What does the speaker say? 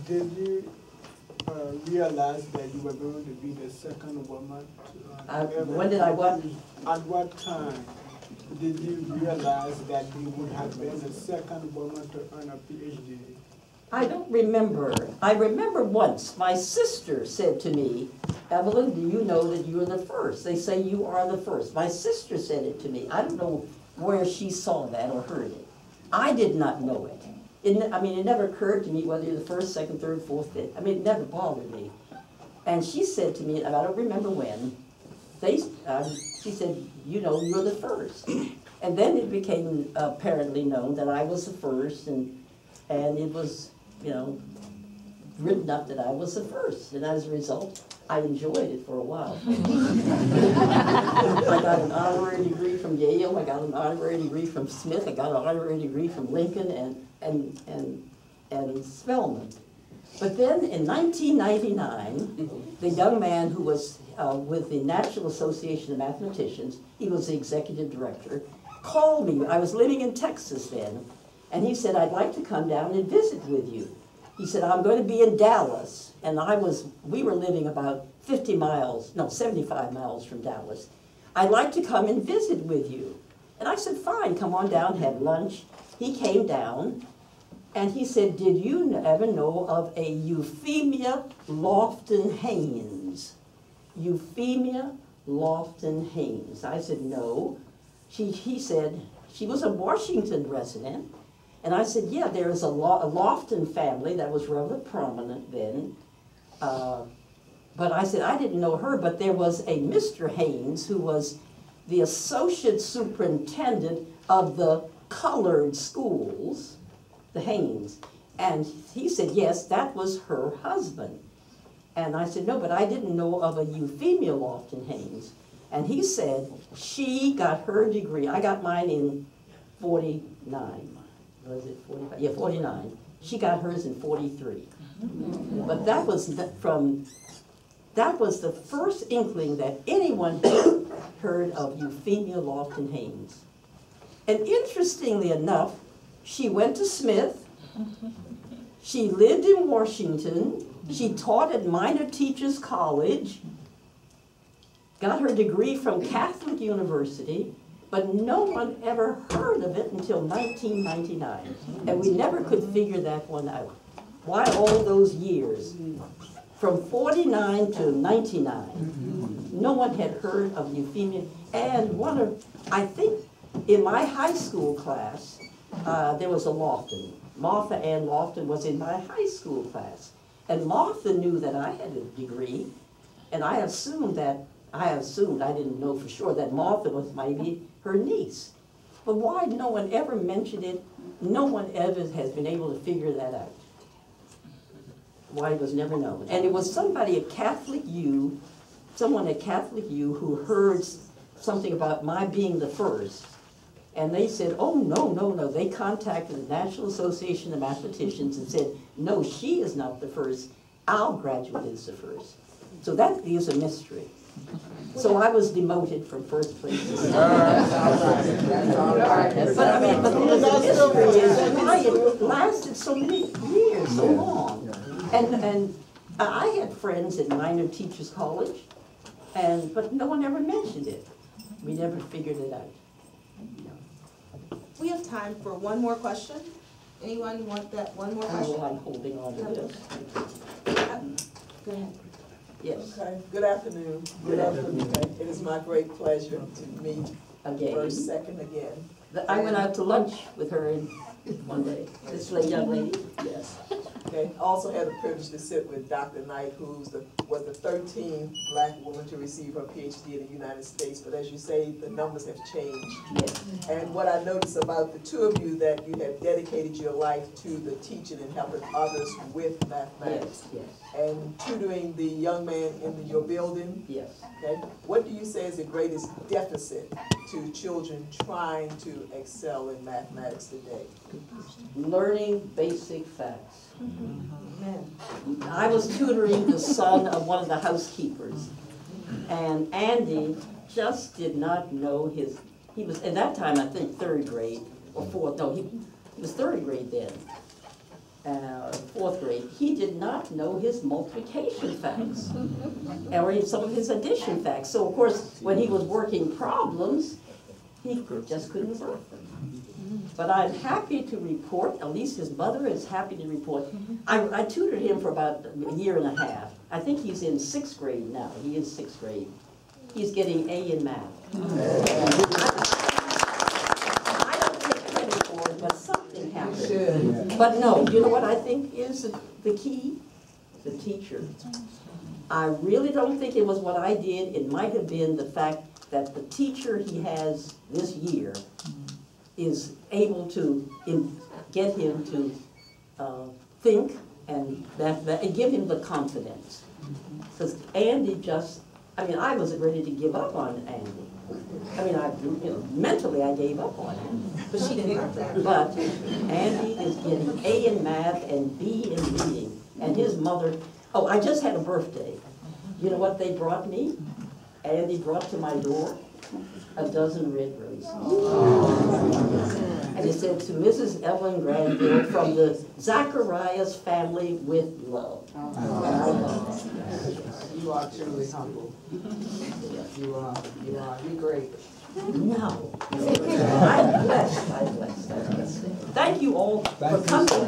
Did you realize that you were going to be the second woman to when did I what? At what time did you realize that you would have been the second woman to earn a PhD? I don't remember. I remember once my sister said to me, Evelyn, do you know that you are the first? They say you are the first. My sister said it to me. I don't know where she saw that or heard it. I did not know it. I mean, it never occurred to me whether you're the first, second, third, fourth, fifth. I mean, it never bothered me. And she said to me, and I don't remember when, she said, you know, you're the first. And then it became apparently known that I was the first, and it was, you know, written up that I was the first. And as a result, I enjoyed it for a while. I got an honorary degree from Yale, I got an honorary degree from Smith, I got an honorary degree from Lincoln and Spelman. But then in 1999, the young man who was with the National Association of Mathematicians, he was the executive director, called me. I was living in Texas then, and he said, I'd like to come down and visit with you. He said, I'm going to be in Dallas, and we were living about 75 miles from Dallas. I'd like to come and visit with you. And I said, fine, come on down, have lunch. He came down, and he said, did you ever know of a Euphemia Lofton-Haynes? Euphemia Lofton-Haynes. I said, no. He said, she was a Washington resident. And I said, yeah, there's a Lofton family that was rather prominent then. But I said, I didn't know her, but there was a Mr. Haynes who was the associate superintendent of the colored schools, the Haynes. And he said, yes, that was her husband. And I said, no, but I didn't know of a Euphemia Lofton Haynes. And he said, she got her degree. I got mine in 49. Was it 45? Yeah, 49. She got hers in 43. But that was the first inkling that anyone heard of Euphemia Lofton Haynes. And interestingly enough, she went to Smith, she lived in Washington, she taught at Minor Teachers College, got her degree from Catholic University, but no one ever heard of it until 1999. And we never could figure that one out. Why all those years? From 49 to 99, no one had heard of Euphemia. And I think in my high school class, there was a Lofton. Martha Ann Lofton was in my high school class. And Martha knew that I had a degree, and I assumed, I didn't know for sure, that Martha was maybe her niece. But why no one ever mentioned it, no one ever has been able to figure that out. Why it was never known. And it was somebody at Catholic U, someone at Catholic U who heard something about my being the first. And they said, oh, no, no, no. They contacted the National Association of Mathematicians and said, no, she is not the first. Our graduate is the first. So that is a mystery. So I was demoted from first place to second. But I mean, but the mystery is why it lasted so many years, so long. And I had friends at Minor Teachers College, but no one ever mentioned it. We never figured it out. We have time for one more question. Anyone want that one more question? Oh, I'm holding on to this. Go ahead. Yes. Okay. Good afternoon. Good afternoon. It is my great pleasure to meet Again. first, second again. I went out to lunch with her one day. This young lady. Yes. Okay. Also had the privilege to sit with Dr. Knight, who was the 13th black woman to receive her PhD in the United States. But as you say, the numbers have changed. Yes. And what I noticed about the two of you, that you have dedicated your life to the teaching and helping others with mathematics. Yes. And tutoring the young man in your building. Yes. Okay. What do you say is the greatest deficit to children trying to excel in mathematics today? Learning basic facts. Amen. I was tutoring the son of one of the housekeepers, and Andy just did not know he was, at that time, I think, third grade, or fourth, no, he was third grade then. fourth grade, he did not know his multiplication facts or some of his addition facts. So of course, when he was working problems, he just couldn't work them. But I'm happy to report, at least his mother is happy to report, I tutored him for about a year and a half. I think he's in 6th grade now. He is 6th grade. He's getting A in math. I don't take credit for it, but something happened. But no, you know what I think is the key? The teacher. I really don't think it was what I did. It might have been the fact that the teacher he has this year is able to get him to think and give him the confidence. Because Andy just, I mean, I was ready to give up on Andy. I mean, mentally I gave up on him, but she didn't. But Andy is getting A in math and B in reading. And his mother, oh, I just had a birthday. You know what they brought me? Andy brought to my door a dozen red roses. And he said, to Mrs. Evelyn Granville from the Zacharias family with love. You are truly humble. You're great. No. I'm blessed. Thank you all for coming.